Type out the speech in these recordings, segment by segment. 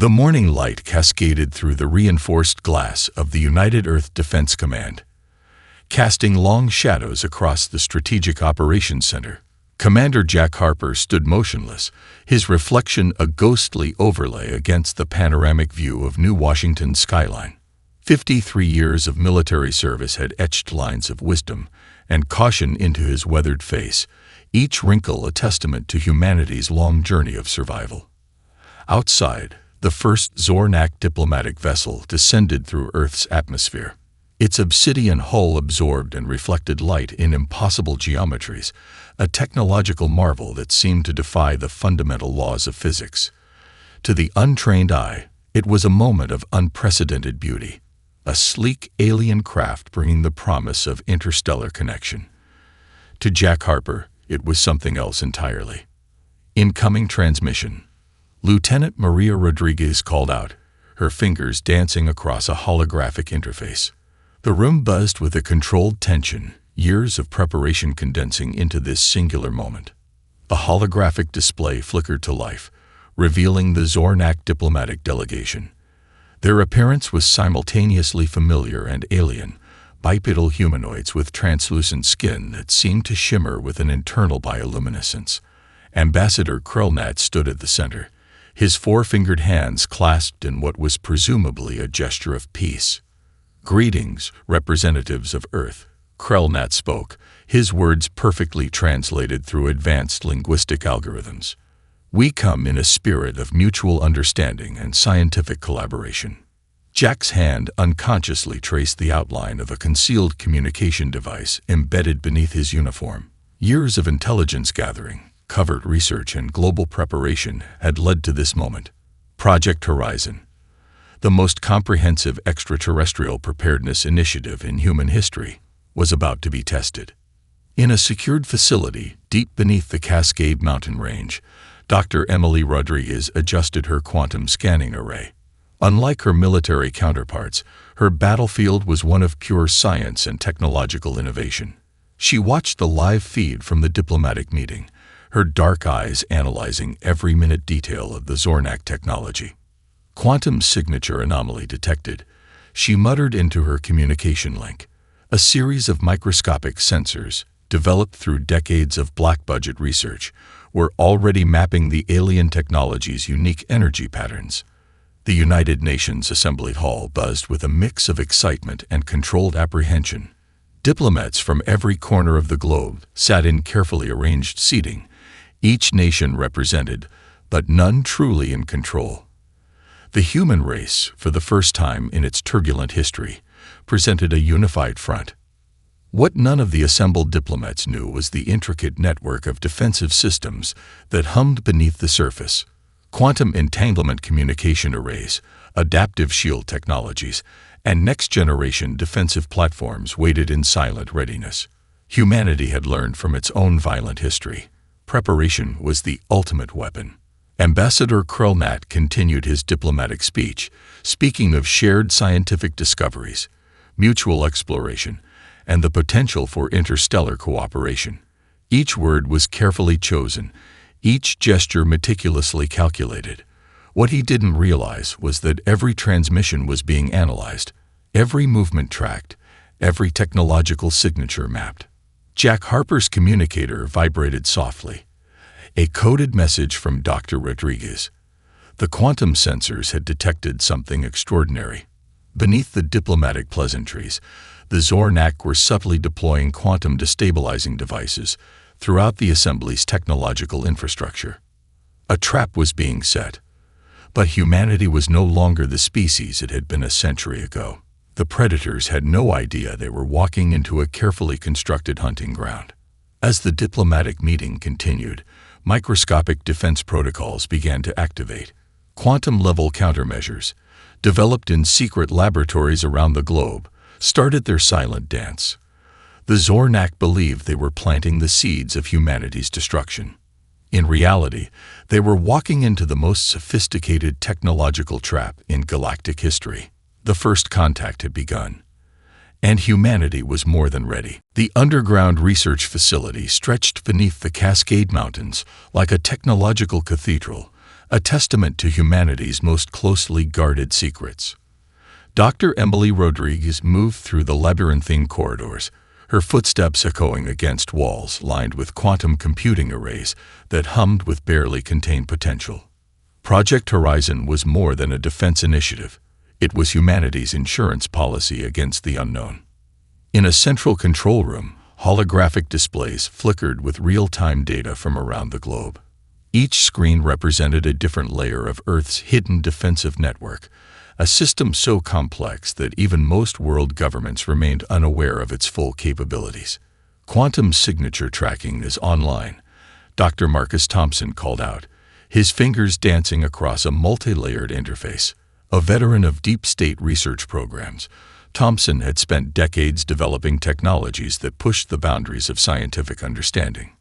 The morning light cascaded through the reinforced glass of the United Earth Defense Command, casting long shadows across the Strategic Operations Center. Commander Jack Harper stood motionless, his reflection a ghostly overlay against the panoramic view of New Washington's skyline. 53 years of military service had etched lines of wisdom and caution into his weathered face, each wrinkle a testament to humanity's long journey of survival. Outside, the first Zornak diplomatic vessel descended through Earth's atmosphere. Its obsidian hull absorbed and reflected light in impossible geometries, a technological marvel that seemed to defy the fundamental laws of physics. To the untrained eye, it was a moment of unprecedented beauty, a sleek alien craft bringing the promise of interstellar connection. To Jack Harper, it was something else entirely. Incoming transmission. Lieutenant Maria Rodriguez called out, her fingers dancing across a holographic interface. The room buzzed with a controlled tension, years of preparation condensing into this singular moment. The holographic display flickered to life, revealing the Zornak diplomatic delegation. Their appearance was simultaneously familiar and alien, bipedal humanoids with translucent skin that seemed to shimmer with an internal bioluminescence. Ambassador Krelnat stood at the center, his four-fingered hands clasped in what was presumably a gesture of peace. "Greetings, representatives of Earth," Krelnat spoke, his words perfectly translated through advanced linguistic algorithms. "We come in a spirit of mutual understanding and scientific collaboration." Jack's hand unconsciously traced the outline of a concealed communication device embedded beneath his uniform. Years of intelligence gathering, covert research, and global preparation had led to this moment. Project Horizon, the most comprehensive extraterrestrial preparedness initiative in human history, was about to be tested. In a secured facility deep beneath the Cascade Mountain Range, Dr. Emily Rodriguez adjusted her quantum scanning array. Unlike her military counterparts, her battlefield was one of pure science and technological innovation. She watched the live feed from the diplomatic meeting, her dark eyes analyzing every minute detail of the Zornak technology. "Quantum signature anomaly detected," she muttered into her communication link. A series of microscopic sensors, developed through decades of black-budget research, were already mapping the alien technology's unique energy patterns. The United Nations Assembly Hall buzzed with a mix of excitement and controlled apprehension. Diplomats from every corner of the globe sat in carefully arranged seating, each nation represented, but none truly in control. The human race, for the first time in its turbulent history, presented a unified front. What none of the assembled diplomats knew was the intricate network of defensive systems that hummed beneath the surface. Quantum entanglement communication arrays, adaptive shield technologies, and next-generation defensive platforms waited in silent readiness. Humanity had learned from its own violent history. Preparation was the ultimate weapon. Ambassador Krelnat continued his diplomatic speech, speaking of shared scientific discoveries, mutual exploration, and the potential for interstellar cooperation. Each word was carefully chosen, each gesture meticulously calculated. What he didn't realize was that every transmission was being analyzed, every movement tracked, every technological signature mapped. Jack Harper's communicator vibrated softly. A coded message from Dr. Rodriguez. The quantum sensors had detected something extraordinary. Beneath the diplomatic pleasantries, the Zornak were subtly deploying quantum destabilizing devices throughout the Assembly's technological infrastructure. A trap was being set. But humanity was no longer the species it had been a century ago. The predators had no idea they were walking into a carefully constructed hunting ground. As the diplomatic meeting continued, microscopic defense protocols began to activate. Quantum-level countermeasures, developed in secret laboratories around the globe, started their silent dance. The Zornak believed they were planting the seeds of humanity's destruction. In reality, they were walking into the most sophisticated technological trap in galactic history. The first contact had begun, and humanity was more than ready. The underground research facility stretched beneath the Cascade Mountains like a technological cathedral, a testament to humanity's most closely guarded secrets. Dr. Emily Rodriguez moved through the labyrinthine corridors, her footsteps echoing against walls lined with quantum computing arrays that hummed with barely contained potential. Project Horizon was more than a defense initiative. It was humanity's insurance policy against the unknown. In a central control room, holographic displays flickered with real-time data from around the globe. Each screen represented a different layer of Earth's hidden defensive network, a system so complex that even most world governments remained unaware of its full capabilities. Quantum signature tracking is online, Dr. Marcus Thompson called out, his fingers dancing across a multi-layered interface. A veteran of deep-state research programs, Thompson had spent decades developing technologies that pushed the boundaries of scientific understanding.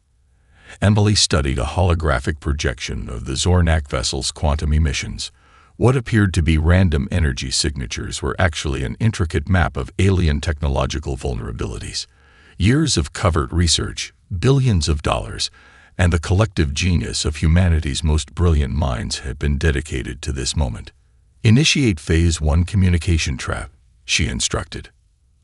Emily studied a holographic projection of the Zornak vessel's quantum emissions. What appeared to be random energy signatures were actually an intricate map of alien technological vulnerabilities. Years of covert research, billions of dollars, and the collective genius of humanity's most brilliant minds had been dedicated to this moment. Initiate Phase 1 communication trap, she instructed.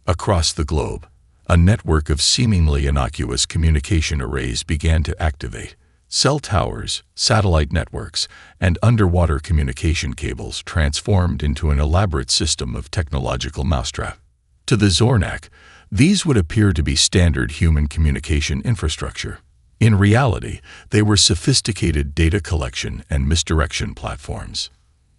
Across the globe, a network of seemingly innocuous communication arrays began to activate. Cell towers, satellite networks, and underwater communication cables transformed into an elaborate system of technological mousetrap. To the Zornak, these would appear to be standard human communication infrastructure. In reality, they were sophisticated data collection and misdirection platforms.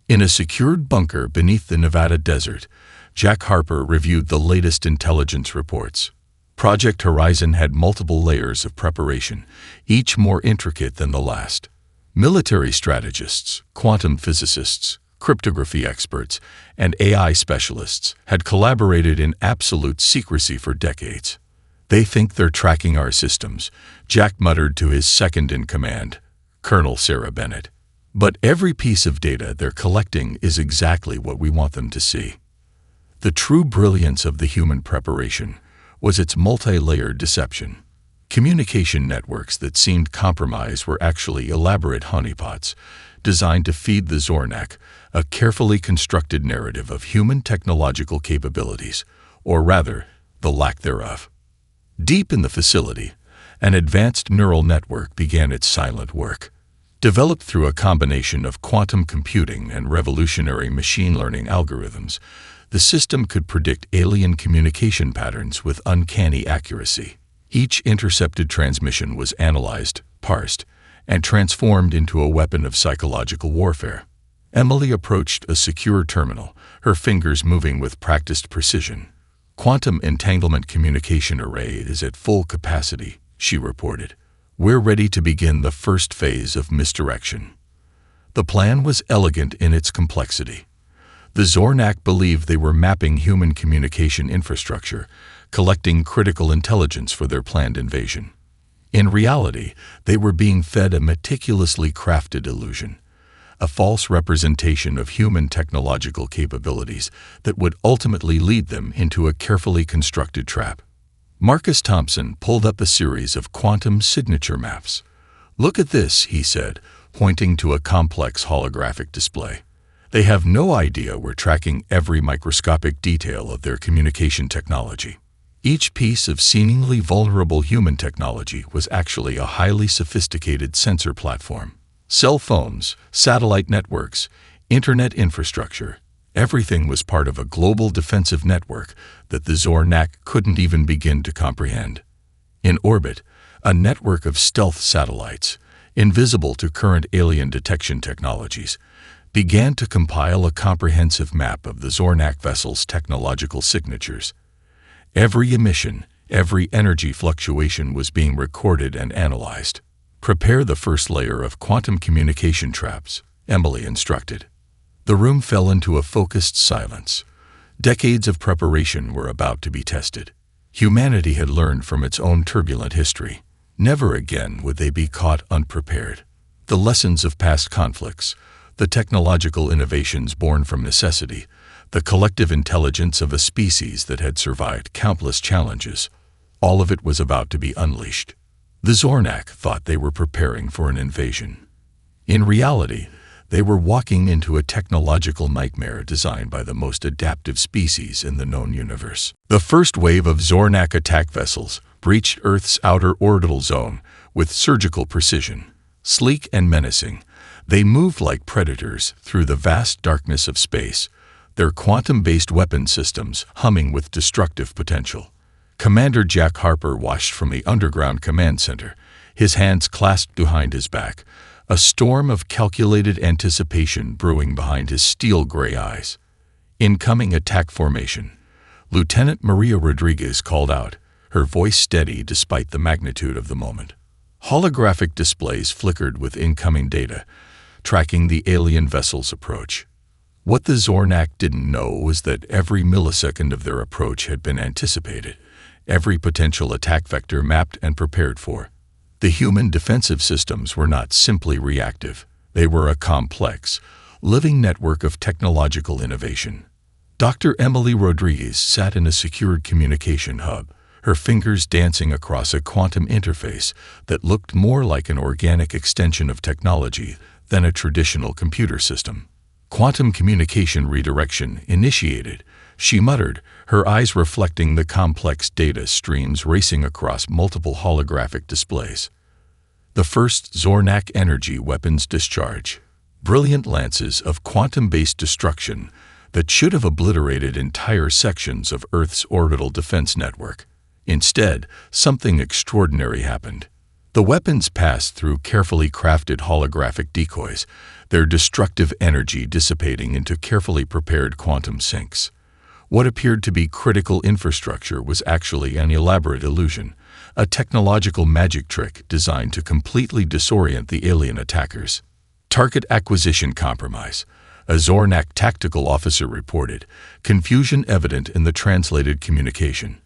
In a secured bunker beneath the Nevada desert, Jack Harper reviewed the latest intelligence reports. Project Horizon had multiple layers of preparation, each more intricate than the last. Military strategists, quantum physicists, cryptography experts, and AI specialists had collaborated in absolute secrecy for decades. "They think they're tracking our systems," Jack muttered to his second-in-command, Colonel Sarah Bennett. "But every piece of data they're collecting is exactly what we want them to see." The true brilliance of the human preparation was its multi-layered deception. Communication networks that seemed compromised were actually elaborate honeypots, designed to feed the Zornak a carefully constructed narrative of human technological capabilities, or rather, the lack thereof. Deep in the facility, an advanced neural network began its silent work. Developed through a combination of quantum computing and revolutionary machine learning algorithms, the system could predict alien communication patterns with uncanny accuracy. Each intercepted transmission was analyzed, parsed, and transformed into a weapon of psychological warfare. Emily approached a secure terminal, her fingers moving with practiced precision. "Quantum entanglement communication array is at full capacity," she reported. "We're ready to begin the first phase of misdirection." The plan was elegant in its complexity. The Zornak believed they were mapping human communication infrastructure, collecting critical intelligence for their planned invasion. In reality, they were being fed a meticulously crafted illusion, a false representation of human technological capabilities that would ultimately lead them into a carefully constructed trap. Marcus Thompson pulled up a series of quantum signature maps. "Look at this," he said, pointing to a complex holographic display. "They have no idea we're tracking every microscopic detail of their communication technology." Each piece of seemingly vulnerable human technology was actually a highly sophisticated sensor platform. Cell phones, satellite networks, internet infrastructure, everything was part of a global defensive network that the Zornak couldn't even begin to comprehend. In orbit, a network of stealth satellites, invisible to current alien detection technologies, began to compile a comprehensive map of the Zornak vessel's technological signatures. Every emission, every energy fluctuation was being recorded and analyzed. "Prepare the first layer of quantum communication traps," Emily instructed. The room fell into a focused silence. Decades of preparation were about to be tested. Humanity had learned from its own turbulent history. Never again would they be caught unprepared. The lessons of past conflicts, the technological innovations born from necessity, the collective intelligence of a species that had survived countless challenges, all of it was about to be unleashed. The Zornak thought they were preparing for an invasion. In reality, They were walking into a technological nightmare designed by the most adaptive species in the known universe. The first wave of Zornak attack vessels breached Earth's outer orbital zone with surgical precision. Sleek and menacing, they moved like predators through the vast darkness of space, their quantum-based weapon systems humming with destructive potential. Commander Jack Harper watched from the underground command center, his hands clasped behind his back, a storm of calculated anticipation brewing behind his steel-gray eyes. Incoming attack formation. Lieutenant Maria Rodriguez called out, her voice steady despite the magnitude of the moment. Holographic displays flickered with incoming data, tracking the alien vessel's approach. What the Zornak didn't know was that every millisecond of their approach had been anticipated, every potential attack vector mapped and prepared for. The human defensive systems were not simply reactive. They were a complex, living network of technological innovation. Dr. Emily Rodriguez sat in a secured communication hub, her fingers dancing across a quantum interface that looked more like an organic extension of technology than a traditional computer system. Quantum communication redirection initiated, she muttered, her eyes reflecting the complex data streams racing across multiple holographic displays. The first Zornak energy weapons discharge. Brilliant lances of quantum-based destruction that should have obliterated entire sections of Earth's orbital defense network. Instead, something extraordinary happened. The weapons passed through carefully crafted holographic decoys, their destructive energy dissipating into carefully prepared quantum sinks. What appeared to be critical infrastructure was actually an elaborate illusion, a technological magic trick designed to completely disorient the alien attackers. Target acquisition compromise, a Zornak tactical officer reported, confusion evident in the translated communication.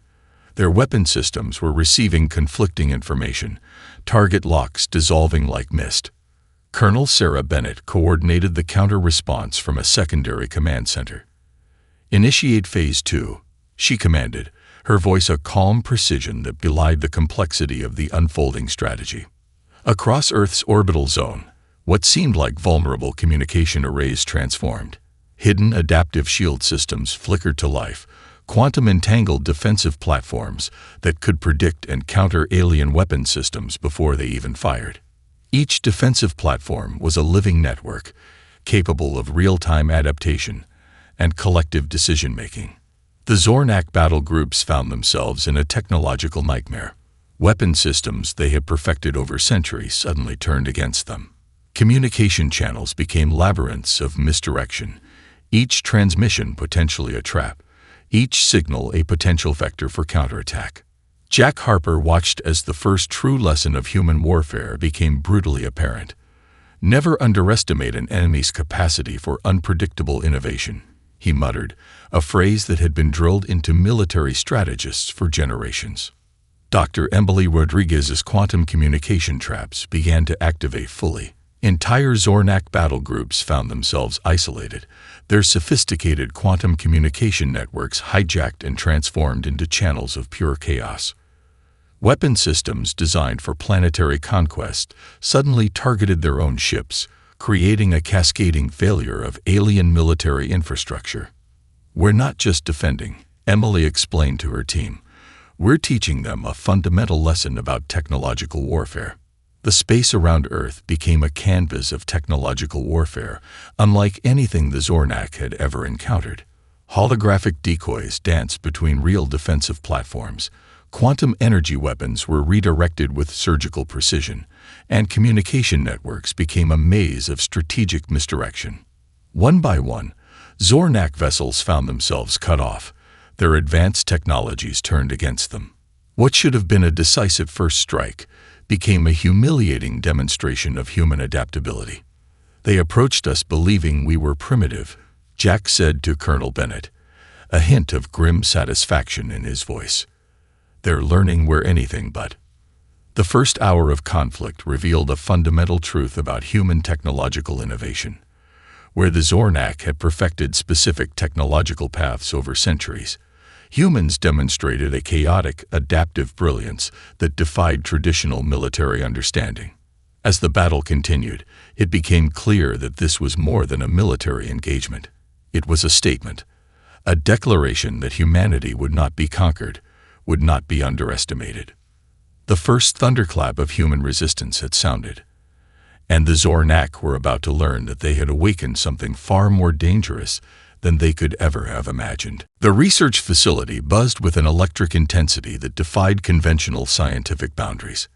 Their weapon systems were receiving conflicting information, target locks dissolving like mist. Colonel Sarah Bennett coordinated the counter-response from a secondary command center. Initiate Phase 2, she commanded, her voice a calm precision that belied the complexity of the unfolding strategy. Across Earth's orbital zone, what seemed like vulnerable communication arrays transformed. Hidden adaptive shield systems flickered to life, quantum-entangled defensive platforms that could predict and counter alien weapon systems before they even fired. Each defensive platform was a living network, capable of real-time adaptation and collective decision-making. The Zornak battle groups found themselves in a technological nightmare. Weapon systems they had perfected over centuries suddenly turned against them. Communication channels became labyrinths of misdirection, each transmission potentially a trap, each signal a potential vector for counterattack. Jack Harper watched as the first true lesson of human warfare became brutally apparent. Never underestimate an enemy's capacity for unpredictable innovation, he muttered, a phrase that had been drilled into military strategists for generations. Dr. Emily Rodriguez's quantum communication traps began to activate fully. Entire Zornak battle groups found themselves isolated, their sophisticated quantum communication networks hijacked and transformed into channels of pure chaos. Weapon systems designed for planetary conquest suddenly targeted their own ships, creating a cascading failure of alien military infrastructure. We're not just defending, Emily explained to her team. We're teaching them a fundamental lesson about technological warfare. The space around Earth became a canvas of technological warfare, unlike anything the Zornak had ever encountered. Holographic decoys danced between real defensive platforms, quantum energy weapons were redirected with surgical precision, and communication networks became a maze of strategic misdirection. One by one, Zornak vessels found themselves cut off, their advanced technologies turned against them. What should have been a decisive first strike became a humiliating demonstration of human adaptability. They approached us believing we were primitive, Jack said to Colonel Bennett, a hint of grim satisfaction in his voice. They're learning we're anything but. The first hour of conflict revealed a fundamental truth about human technological innovation. Where the Zornak had perfected specific technological paths over centuries, humans demonstrated a chaotic, adaptive brilliance that defied traditional military understanding. As the battle continued, it became clear that this was more than a military engagement. It was a statement, a declaration that humanity would not be conquered, would not be underestimated. The first thunderclap of human resistance had sounded, and the Zornak were about to learn that they had awakened something far more dangerous than they could ever have imagined. The research facility buzzed with an electric intensity that defied conventional scientific boundaries.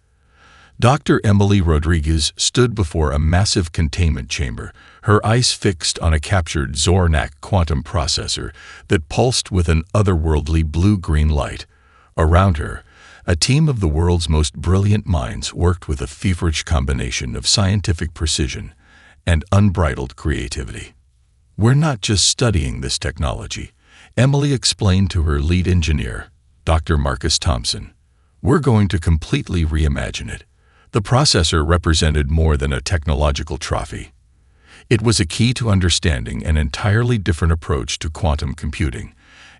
Dr. Emily Rodriguez stood before a massive containment chamber, her eyes fixed on a captured Zornak quantum processor that pulsed with an otherworldly blue-green light. Around her, a team of the world's most brilliant minds worked with a feverish combination of scientific precision and unbridled creativity. "We're not just studying this technology," Emily explained to her lead engineer, Dr. Marcus Thompson. "We're going to completely reimagine it." The processor represented more than a technological trophy. It was a key to understanding an entirely different approach to quantum computing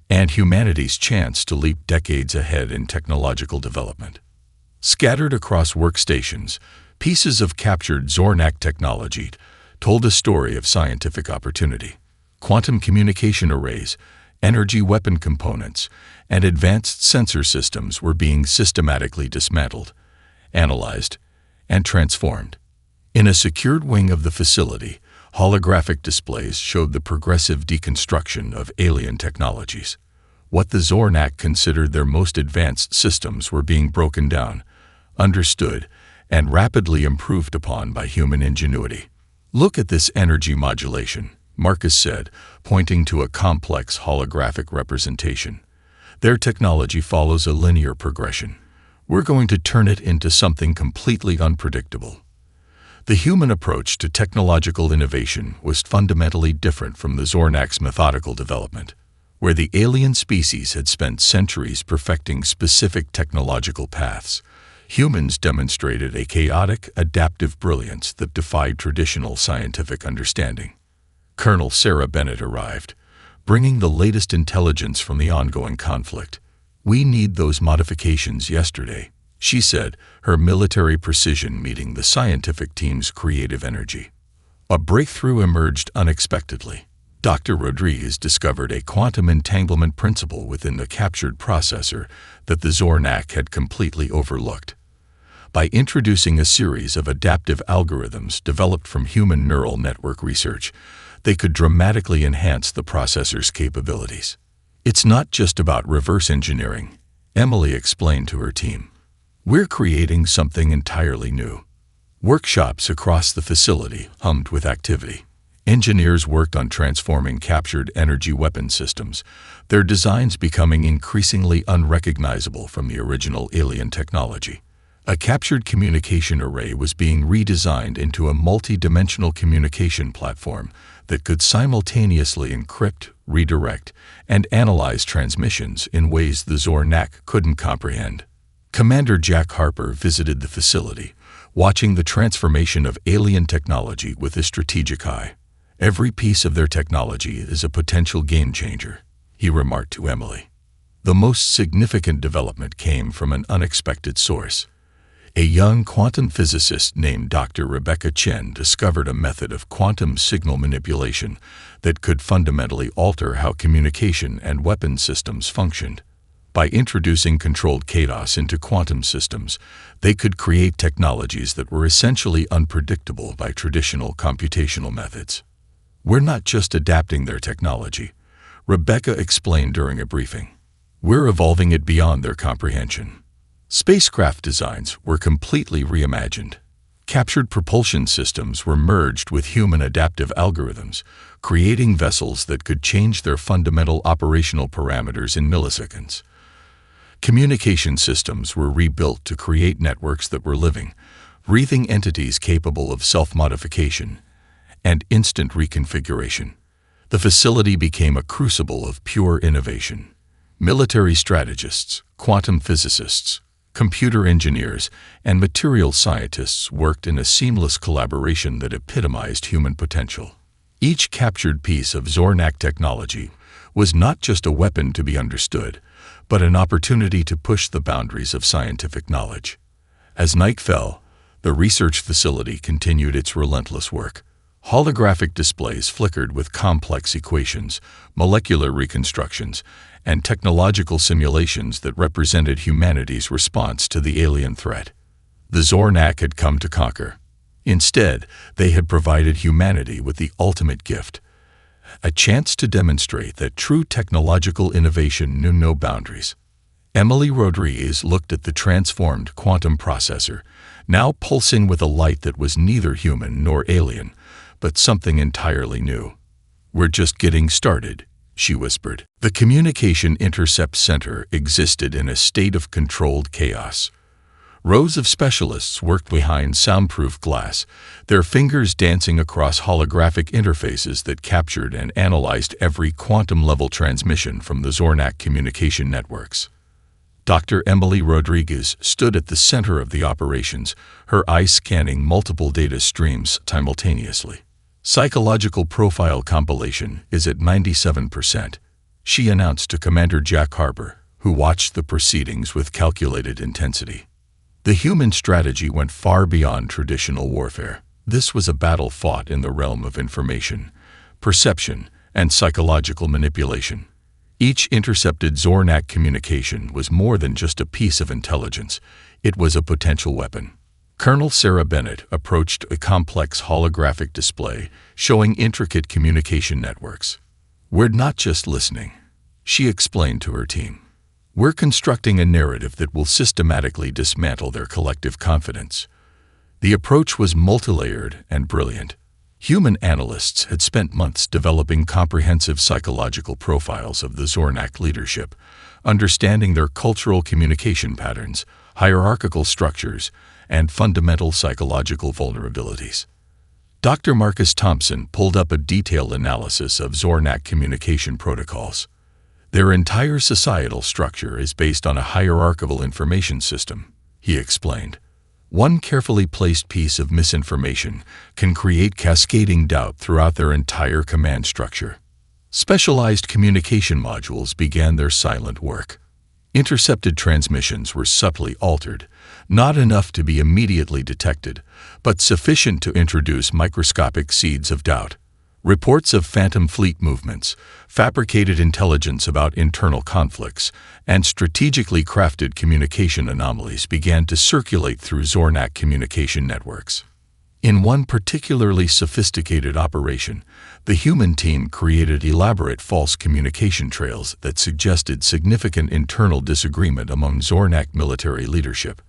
and humanity's chance to leap decades ahead in technological development. Scattered across workstations, pieces of captured Zornak technology told a story of scientific opportunity. Quantum communication arrays, energy weapon components, and advanced sensor systems were being systematically dismantled, analyzed, and transformed. In a secured wing of the facility, holographic displays showed the progressive deconstruction of alien technologies. What the Zornak considered their most advanced systems were being broken down, understood, and rapidly improved upon by human ingenuity. "Look at this energy modulation," Marcus said, pointing to a complex holographic representation. "Their technology follows a linear progression. We're going to turn it into something completely unpredictable." The human approach to technological innovation was fundamentally different from the Zornak's methodical development. Where the alien species had spent centuries perfecting specific technological paths, humans demonstrated a chaotic, adaptive brilliance that defied traditional scientific understanding. Colonel Sarah Bennett arrived, bringing the latest intelligence from the ongoing conflict. "We need those modifications yesterday," she said, her military precision meeting the scientific team's creative energy. A breakthrough emerged unexpectedly. Dr. Rodriguez discovered a quantum entanglement principle within the captured processor that the Zornak had completely overlooked. By introducing a series of adaptive algorithms developed from human neural network research, they could dramatically enhance the processor's capabilities. "It's not just about reverse engineering," Emily explained to her team. "We're creating something entirely new." Workshops across the facility hummed with activity. Engineers worked on transforming captured energy weapon systems, their designs becoming increasingly unrecognizable from the original alien technology. A captured communication array was being redesigned into a multi-dimensional communication platform that could simultaneously encrypt, redirect, and analyze transmissions in ways the Zornak couldn't comprehend. Commander Jack Harper visited the facility, watching the transformation of alien technology with a strategic eye. "Every piece of their technology is a potential game changer," he remarked to Emily. The most significant development came from an unexpected source. A young quantum physicist named Dr. Rebecca Chen discovered a method of quantum signal manipulation that could fundamentally alter how communication and weapon systems functioned. By introducing controlled chaos into quantum systems, they could create technologies that were essentially unpredictable by traditional computational methods. "We're not just adapting their technology," Rebecca explained during a briefing. "We're evolving it beyond their comprehension." Spacecraft designs were completely reimagined. Captured propulsion systems were merged with human adaptive algorithms, creating vessels that could change their fundamental operational parameters in milliseconds. Communication systems were rebuilt to create networks that were living, breathing entities capable of self-modification and instant reconfiguration. The facility became a crucible of pure innovation. Military strategists, quantum physicists, computer engineers, and material scientists worked in a seamless collaboration that epitomized human potential. Each captured piece of Zornak technology was not just a weapon to be understood, but an opportunity to push the boundaries of scientific knowledge. As night fell, The research facility continued its relentless work. Holographic displays flickered with complex equations, molecular reconstructions, and technological simulations that represented humanity's response to the alien threat. The Zornak had come to conquer. Instead, they had provided humanity with the ultimate gift, a chance to demonstrate that true technological innovation knew no boundaries. Emily Rodriguez looked at the transformed quantum processor, now pulsing with a light that was neither human nor alien, but something entirely new. "We're just getting started," she whispered. The Communication Intercept Center existed in a state of controlled chaos. Rows of specialists worked behind soundproof glass, their fingers dancing across holographic interfaces that captured and analyzed every quantum-level transmission from the Zornak communication networks. Dr. Emily Rodriguez stood at the center of the operations, her eyes scanning multiple data streams simultaneously. "Psychological profile compilation is at 97%, she announced to Commander Jack Harper, who watched the proceedings with calculated intensity. The human strategy went far beyond traditional warfare. This was a battle fought in the realm of information, perception, and psychological manipulation. Each intercepted Zornak communication was more than just a piece of intelligence, it was a potential weapon." Colonel Sarah Bennett approached a complex holographic display showing intricate communication networks. "We're not just listening," she explained to her team. "We're constructing a narrative that will systematically dismantle their collective confidence." The approach was multilayered and brilliant. Human analysts had spent months developing comprehensive psychological profiles of the Zornak leadership, understanding their cultural communication patterns, hierarchical structures, and fundamental psychological vulnerabilities. Dr. Marcus Thompson pulled up a detailed analysis of Zornak communication protocols. "Their entire societal structure is based on a hierarchical information system," he explained. "One carefully placed piece of misinformation can create cascading doubt throughout their entire command structure." Specialized communication modules began their silent work. Intercepted transmissions were subtly altered, not enough to be immediately detected, but sufficient to introduce microscopic seeds of doubt. Reports of phantom fleet movements, fabricated intelligence about internal conflicts, and strategically crafted communication anomalies began to circulate through Zornak communication networks. In one particularly sophisticated operation, the human team created elaborate false communication trails that suggested significant internal disagreement among Zornak military leadership.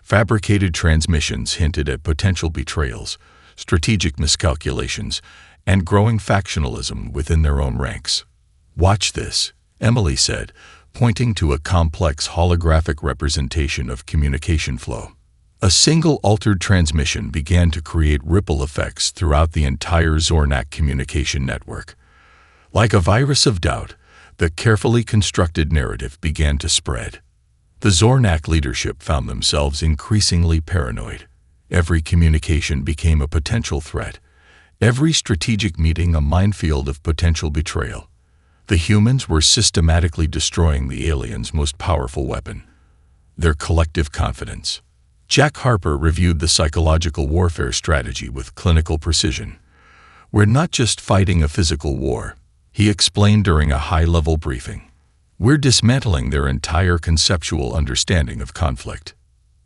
Fabricated transmissions hinted at potential betrayals, strategic miscalculations, and growing factionalism within their own ranks. "Watch this," Emily said, pointing to a complex holographic representation of communication flow. A single altered transmission began to create ripple effects throughout the entire Zornak communication network. Like a virus of doubt, the carefully constructed narrative began to spread. The Zornak leadership found themselves increasingly paranoid. Every communication became a potential threat, every strategic meeting a minefield of potential betrayal. The humans were systematically destroying the aliens' most powerful weapon, their collective confidence. Jack Harper reviewed the psychological warfare strategy with clinical precision. "We're not just fighting a physical war," he explained during a high-level briefing. "We're dismantling their entire conceptual understanding of conflict."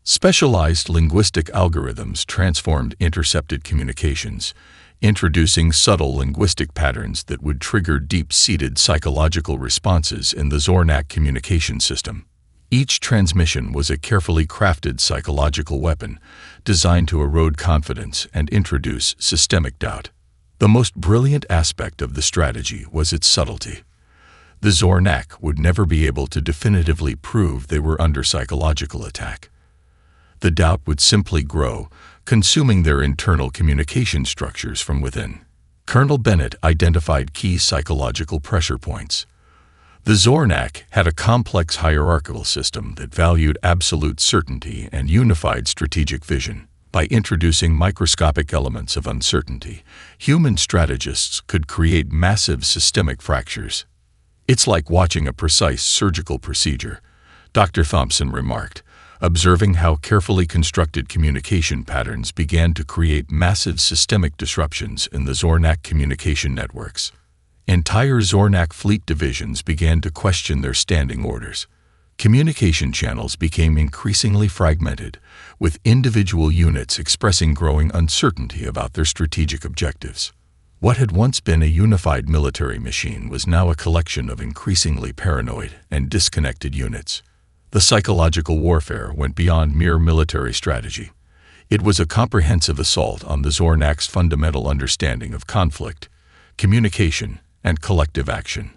Specialized linguistic algorithms transformed intercepted communications, introducing subtle linguistic patterns that would trigger deep-seated psychological responses in the Zornak communication system. Each transmission was a carefully crafted psychological weapon, designed to erode confidence and introduce systemic doubt. The most brilliant aspect of the strategy was its subtlety. The Zornak would never be able to definitively prove they were under psychological attack. The doubt would simply grow, consuming their internal communication structures from within. Colonel Bennett identified key psychological pressure points. The Zornak had a complex hierarchical system that valued absolute certainty and unified strategic vision. By introducing microscopic elements of uncertainty, human strategists could create massive systemic fractures. "It's like watching a precise surgical procedure," Dr. Thompson remarked, observing how carefully constructed communication patterns began to create massive systemic disruptions in the Zornak communication networks. Entire Zornak fleet divisions began to question their standing orders. Communication channels became increasingly fragmented, with individual units expressing growing uncertainty about their strategic objectives. What had once been a unified military machine was now a collection of increasingly paranoid and disconnected units. The psychological warfare went beyond mere military strategy. It was a comprehensive assault on the Zornak's fundamental understanding of conflict, communication, and collective action.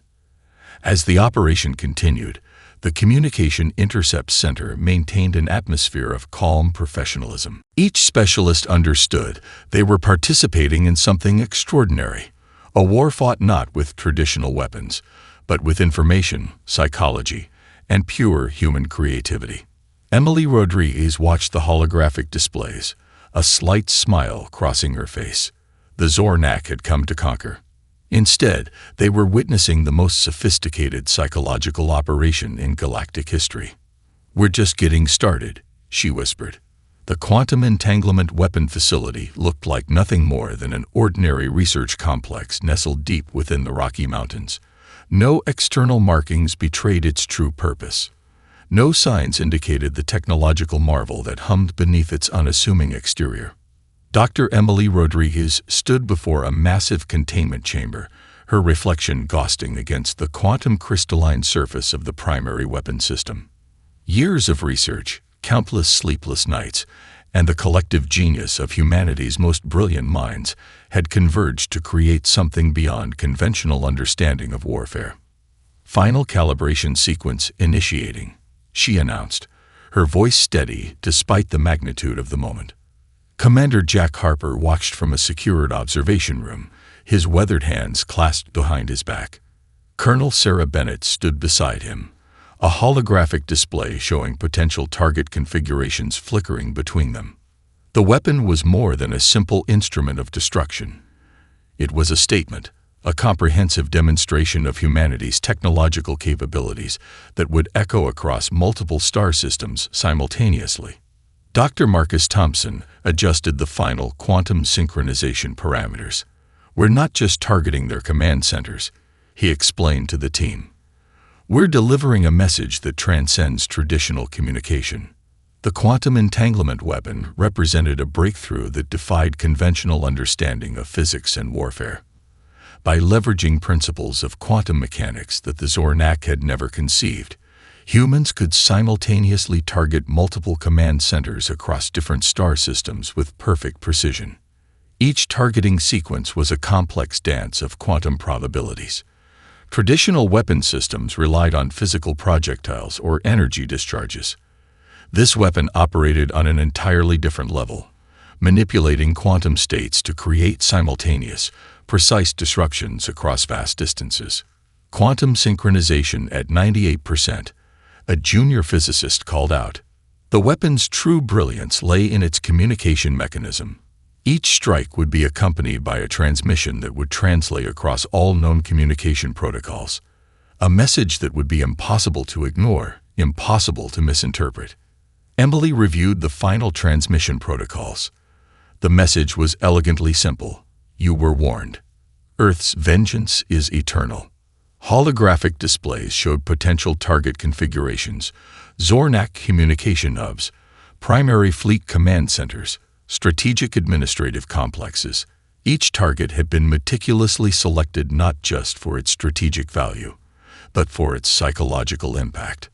As the operation continued, the Communication Intercept Center maintained an atmosphere of calm professionalism. Each specialist understood they were participating in something extraordinary, a war fought not with traditional weapons, but with information, psychology, and pure human creativity. Emily Rodriguez watched the holographic displays, a slight smile crossing her face. The Zornak had come to conquer. Instead, they were witnessing the most sophisticated psychological operation in galactic history. "We're just getting started," she whispered. The quantum entanglement weapon facility looked like nothing more than an ordinary research complex nestled deep within the Rocky Mountains. No external markings betrayed its true purpose. No signs indicated the technological marvel that hummed beneath its unassuming exterior. Dr. Emily Rodriguez stood before a massive containment chamber, her reflection ghosting against the quantum crystalline surface of the primary weapon system. Years of research, countless sleepless nights, and the collective genius of humanity's most brilliant minds had converged to create something beyond conventional understanding of warfare. "Final calibration sequence initiating," she announced, her voice steady despite the magnitude of the moment. Commander Jack Harper watched from a secured observation room, his weathered hands clasped behind his back. Colonel Sarah Bennett stood beside him, a holographic display showing potential target configurations flickering between them. The weapon was more than a simple instrument of destruction. It was a statement, a comprehensive demonstration of humanity's technological capabilities that would echo across multiple star systems simultaneously. Dr. Marcus Thompson adjusted the final quantum synchronization parameters. "We're not just targeting their command centers," he explained to the team. "We're delivering a message that transcends traditional communication." The quantum entanglement weapon represented a breakthrough that defied conventional understanding of physics and warfare. By leveraging principles of quantum mechanics that the Zornak had never conceived, humans could simultaneously target multiple command centers across different star systems with perfect precision. Each targeting sequence was a complex dance of quantum probabilities. Traditional weapon systems relied on physical projectiles or energy discharges. This weapon operated on an entirely different level, manipulating quantum states to create simultaneous, precise disruptions across vast distances. Quantum synchronization at 98%, a junior physicist called out. The weapon's true brilliance lay in its communication mechanism. Each strike would be accompanied by a transmission that would translate across all known communication protocols. A message that would be impossible to ignore, impossible to misinterpret. Emily reviewed the final transmission protocols. The message was elegantly simple. You were warned. Earth's vengeance is eternal. Holographic displays showed potential target configurations, Zornak communication hubs, primary fleet command centers, strategic administrative complexes. Each target had been meticulously selected not just for its strategic value, but for its psychological impact.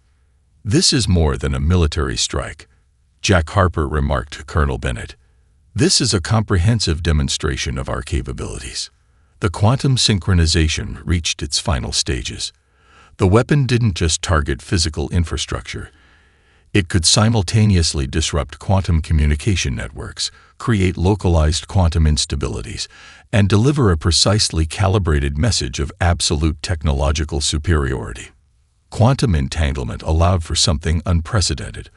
"This is more than a military strike," Jack Harper remarked to Colonel Bennett. "This is a comprehensive demonstration of our capabilities." The quantum synchronization reached its final stages. The weapon didn't just target physical infrastructure. It could simultaneously disrupt quantum communication networks, create localized quantum instabilities, and deliver a precisely calibrated message of absolute technological superiority. Quantum entanglement allowed for something unprecedented,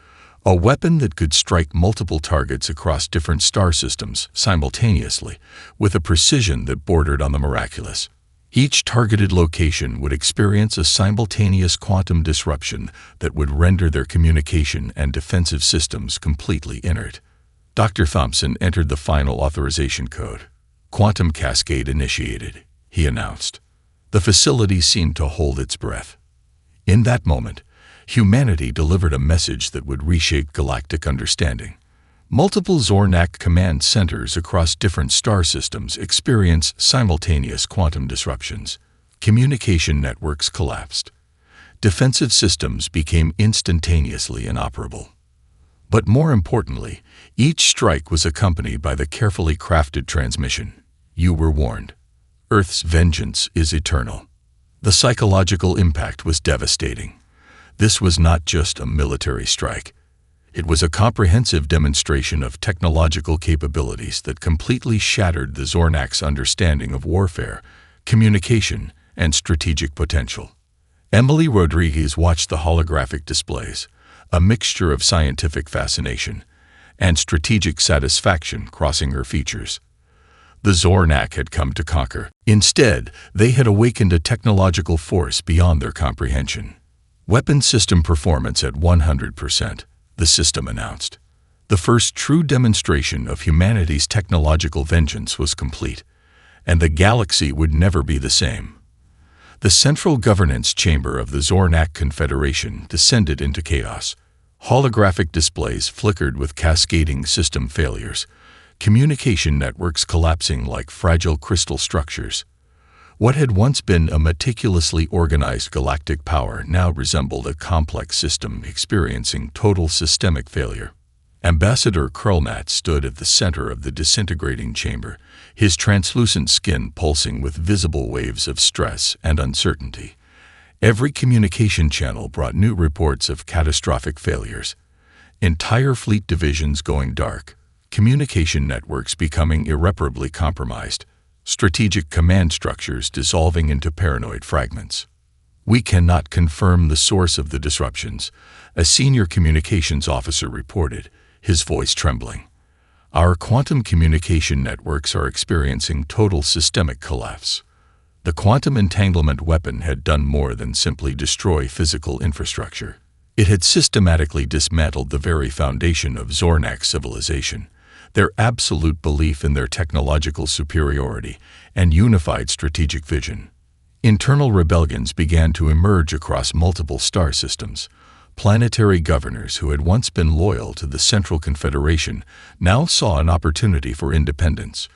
a weapon that could strike multiple targets across different star systems simultaneously, with a precision that bordered on the miraculous. Each targeted location would experience a simultaneous quantum disruption that would render their communication and defensive systems completely inert. Dr. Thompson entered the final authorization code. "Quantum cascade initiated," he announced. The facility seemed to hold its breath. In that moment, humanity delivered a message that would reshape galactic understanding. Multiple Zornak command centers across different star systems experienced simultaneous quantum disruptions. Communication networks collapsed. Defensive systems became instantaneously inoperable. But more importantly, each strike was accompanied by the carefully crafted transmission: "You were warned. Earth's vengeance is eternal." The psychological impact was devastating. This was not just a military strike. It was a comprehensive demonstration of technological capabilities that completely shattered the Zornak's understanding of warfare, communication, and strategic potential. Emily Rodriguez watched the holographic displays, a mixture of scientific fascination and strategic satisfaction crossing her features. The Zornak had come to conquer. Instead, they had awakened a technological force beyond their comprehension. "Weapon system performance at 100%. The system announced. The first true demonstration of humanity's technological vengeance was complete, and the galaxy would never be the same. The central governance chamber of the Zornak Confederation descended into chaos. Holographic displays flickered with cascading system failures, communication networks collapsing like fragile crystal structures. What had once been a meticulously organized galactic power now resembled a complex system experiencing total systemic failure. Ambassador Krulnat stood at the center of the disintegrating chamber, his translucent skin pulsing with visible waves of stress and uncertainty. Every communication channel brought new reports of catastrophic failures. Entire fleet divisions going dark, communication networks becoming irreparably compromised, strategic command structures dissolving into paranoid fragments. "We cannot confirm the source of the disruptions," a senior communications officer reported, his voice trembling. "Our quantum communication networks are experiencing total systemic collapse." The quantum entanglement weapon had done more than simply destroy physical infrastructure. It had systematically dismantled the very foundation of Zornak civilization, their absolute belief in their technological superiority and unified strategic vision. Internal rebellions began to emerge across multiple star systems. Planetary governors who had once been loyal to the Central Confederation now saw an opportunity for independence.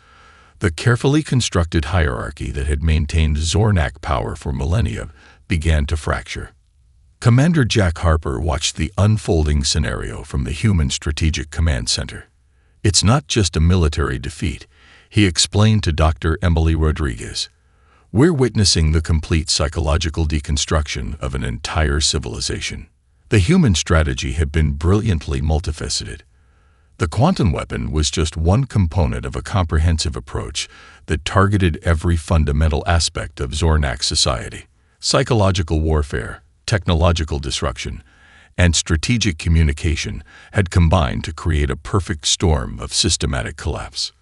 The carefully constructed hierarchy that had maintained Zornak power for millennia began to fracture. Commander Jack Harper watched the unfolding scenario from the Human Strategic Command Center. "It's not just a military defeat," he explained to Dr. Emily Rodriguez. "We're witnessing the complete psychological deconstruction of an entire civilization." The human strategy had been brilliantly multifaceted. The quantum weapon was just one component of a comprehensive approach that targeted every fundamental aspect of Zornak society. Psychological warfare, technological disruption, and strategic communication had combined to create a perfect storm of systematic collapse.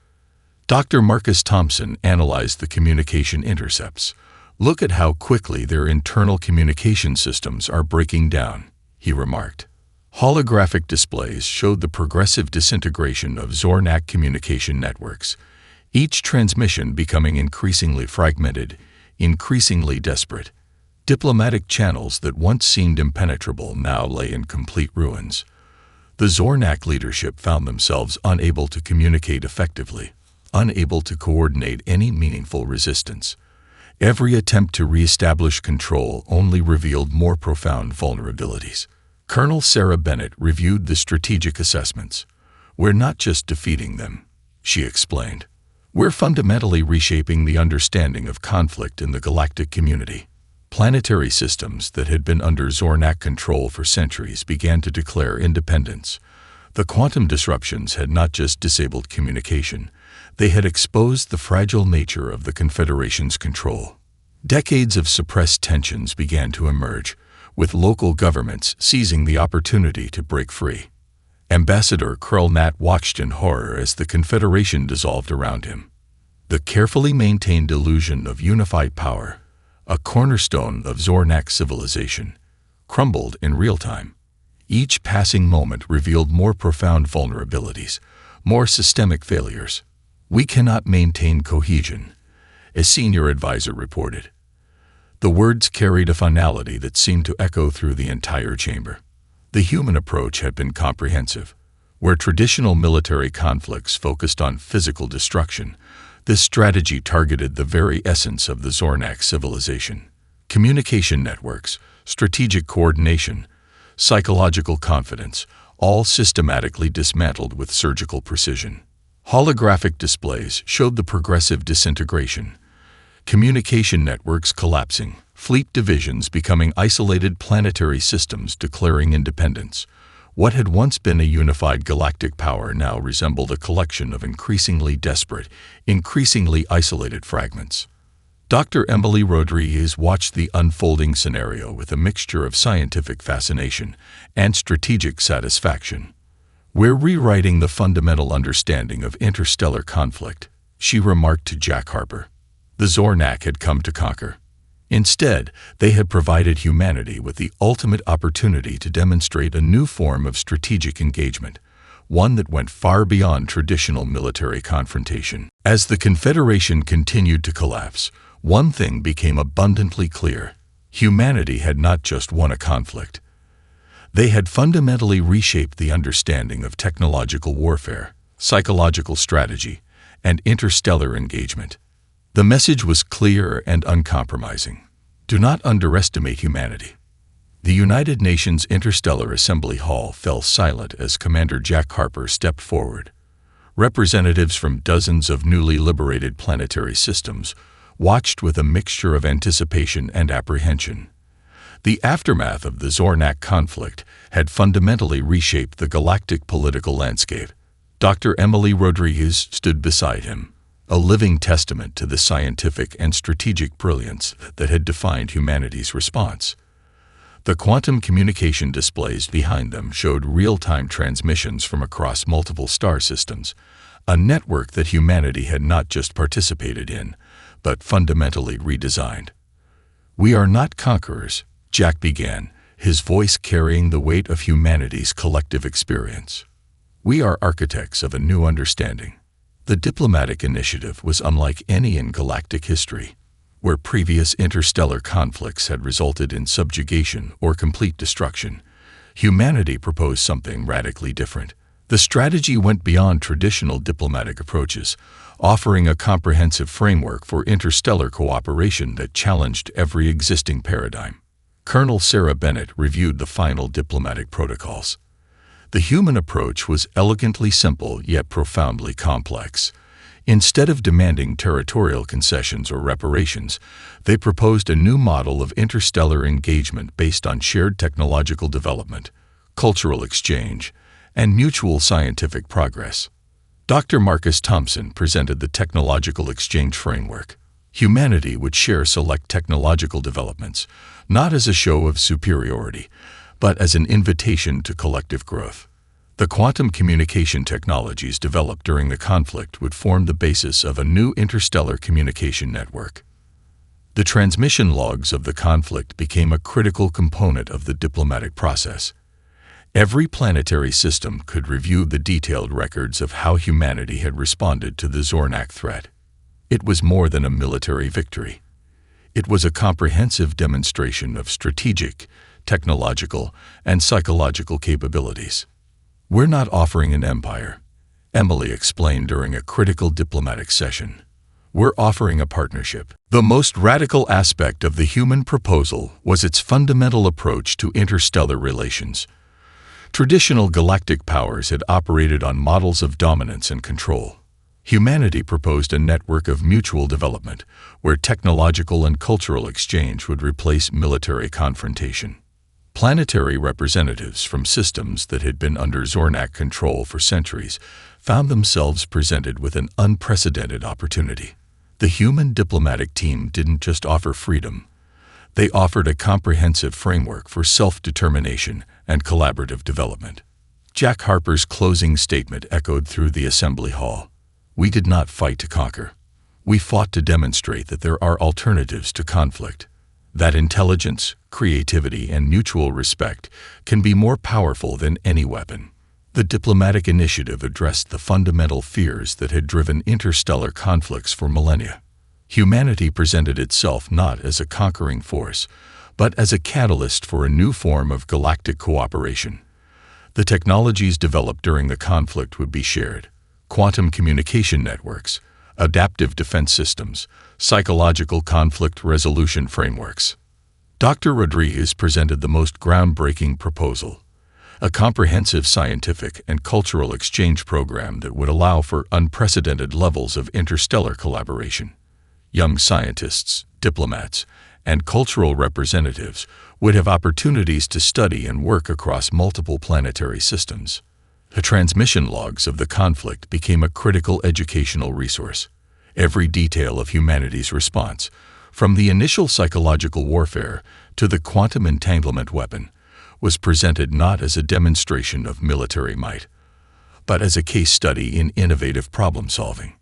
Dr. Marcus Thompson analyzed the communication intercepts. "Look at how quickly their internal communication systems are breaking down," he remarked. Holographic displays showed the progressive disintegration of Zornak communication networks, each transmission becoming increasingly fragmented, increasingly desperate. Diplomatic channels that once seemed impenetrable now lay in complete ruins. The Zornak leadership found themselves unable to communicate effectively, unable to coordinate any meaningful resistance. Every attempt to reestablish control only revealed more profound vulnerabilities. Colonel Sarah Bennett reviewed the strategic assessments. "We're not just defeating them," she explained. "We're fundamentally reshaping the understanding of conflict in the galactic community." Planetary systems that had been under Zornak control for centuries began to declare independence. The quantum disruptions had not just disabled communication, they had exposed the fragile nature of the Confederation's control. Decades of suppressed tensions began to emerge, with local governments seizing the opportunity to break free. Ambassador Krulnat watched in horror as the Confederation dissolved around him. The carefully maintained illusion of unified power, a cornerstone of Zornak civilization, crumbled in real time. Each passing moment revealed more profound vulnerabilities, more systemic failures. "We cannot maintain cohesion," a senior advisor reported. The words carried a finality that seemed to echo through the entire chamber. The human approach had been comprehensive. Where traditional military conflicts focused on physical destruction, this strategy targeted the very essence of the Zornak civilization. Communication networks, strategic coordination, psychological confidence, all systematically dismantled with surgical precision. Holographic displays showed the progressive disintegration. Communication networks collapsing, fleet divisions becoming isolated planetary systems declaring independence. What had once been a unified galactic power now resembled a collection of increasingly desperate, increasingly isolated fragments. Dr. Emily Rodriguez watched the unfolding scenario with a mixture of scientific fascination and strategic satisfaction. "We're rewriting the fundamental understanding of interstellar conflict," she remarked to Jack Harper. The Zornak had come to conquer. Instead, they had provided humanity with the ultimate opportunity to demonstrate a new form of strategic engagement, one that went far beyond traditional military confrontation. As the Confederation continued to collapse, one thing became abundantly clear. Humanity had not just won a conflict. They had fundamentally reshaped the understanding of technological warfare, psychological strategy, and interstellar engagement. The message was clear and uncompromising. Do not underestimate humanity. The United Nations Interstellar Assembly Hall fell silent as Commander Jack Harper stepped forward. Representatives from dozens of newly liberated planetary systems watched with a mixture of anticipation and apprehension. The aftermath of the Zornak conflict had fundamentally reshaped the galactic political landscape. Dr. Emily Rodriguez stood beside him, a living testament to the scientific and strategic brilliance that had defined humanity's response. The quantum communication displays behind them showed real-time transmissions from across multiple star systems, a network that humanity had not just participated in, but fundamentally redesigned. "We are not conquerors," Jack began, his voice carrying the weight of humanity's collective experience. "We are architects of a new understanding." The diplomatic initiative was unlike any in galactic history, where previous interstellar conflicts had resulted in subjugation or complete destruction. Humanity proposed something radically different. The strategy went beyond traditional diplomatic approaches, offering a comprehensive framework for interstellar cooperation that challenged every existing paradigm. Colonel Sarah Bennett reviewed the final diplomatic protocols. The human approach was elegantly simple yet profoundly complex. Instead of demanding territorial concessions or reparations, they proposed a new model of interstellar engagement based on shared technological development, cultural exchange, and mutual scientific progress. Dr. Marcus Thompson presented the technological exchange framework. Humanity would share select technological developments, not as a show of superiority, but as an invitation to collective growth. The quantum communication technologies developed during the conflict would form the basis of a new interstellar communication network. The transmission logs of the conflict became a critical component of the diplomatic process. Every planetary system could review the detailed records of how humanity had responded to the Zornak threat. It was more than a military victory. It was a comprehensive demonstration of strategic, technological, and psychological capabilities. "We're not offering an empire," Emily explained during a critical diplomatic session. "We're offering a partnership." The most radical aspect of the human proposal was its fundamental approach to interstellar relations. Traditional galactic powers had operated on models of dominance and control. Humanity proposed a network of mutual development, where technological and cultural exchange would replace military confrontation. Planetary representatives from systems that had been under Zornak control for centuries found themselves presented with an unprecedented opportunity. The human diplomatic team didn't just offer freedom. They offered a comprehensive framework for self-determination and collaborative development. Jack Harper's closing statement echoed through the assembly hall. "We did not fight to conquer. We fought to demonstrate that there are alternatives to conflict, that intelligence, creativity, and mutual respect can be more powerful than any weapon. The diplomatic initiative addressed the fundamental fears that had driven interstellar conflicts for millennia. Humanity presented itself not as a conquering force, but as a catalyst for a new form of galactic cooperation. The technologies developed during the conflict would be shared: quantum communication networks, adaptive defense systems, psychological conflict resolution frameworks. Dr. Rodriguez presented the most groundbreaking proposal: a comprehensive scientific and cultural exchange program that would allow for unprecedented levels of interstellar collaboration. Young scientists, diplomats, and cultural representatives would have opportunities to study and work across multiple planetary systems. The transmission logs of the conflict became a critical educational resource. Every detail of humanity's response, from the initial psychological warfare to the quantum entanglement weapon, was presented not as a demonstration of military might, but as a case study in innovative problem-solving.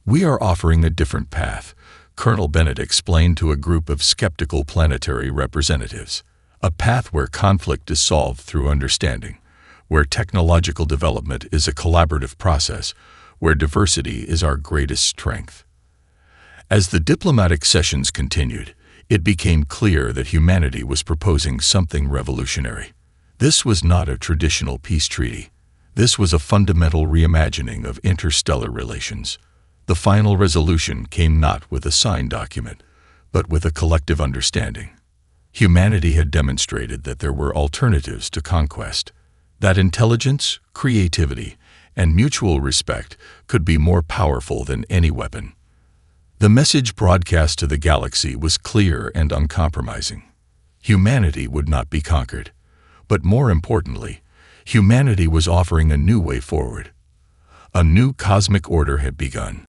"We are offering a different path," Colonel Bennett explained to a group of skeptical planetary representatives. "A path where conflict is solved through understanding, where technological development is a collaborative process, where diversity is our greatest strength." As the diplomatic sessions continued, it became clear that humanity was proposing something revolutionary. This was not a traditional peace treaty. This was a fundamental reimagining of interstellar relations. The final resolution came not with a signed document, but with a collective understanding. Humanity had demonstrated that there were alternatives to conquest, that intelligence, creativity, and mutual respect could be more powerful than any weapon. The message broadcast to the galaxy was clear and uncompromising. Humanity would not be conquered, but more importantly, humanity was offering a new way forward. A new cosmic order had begun.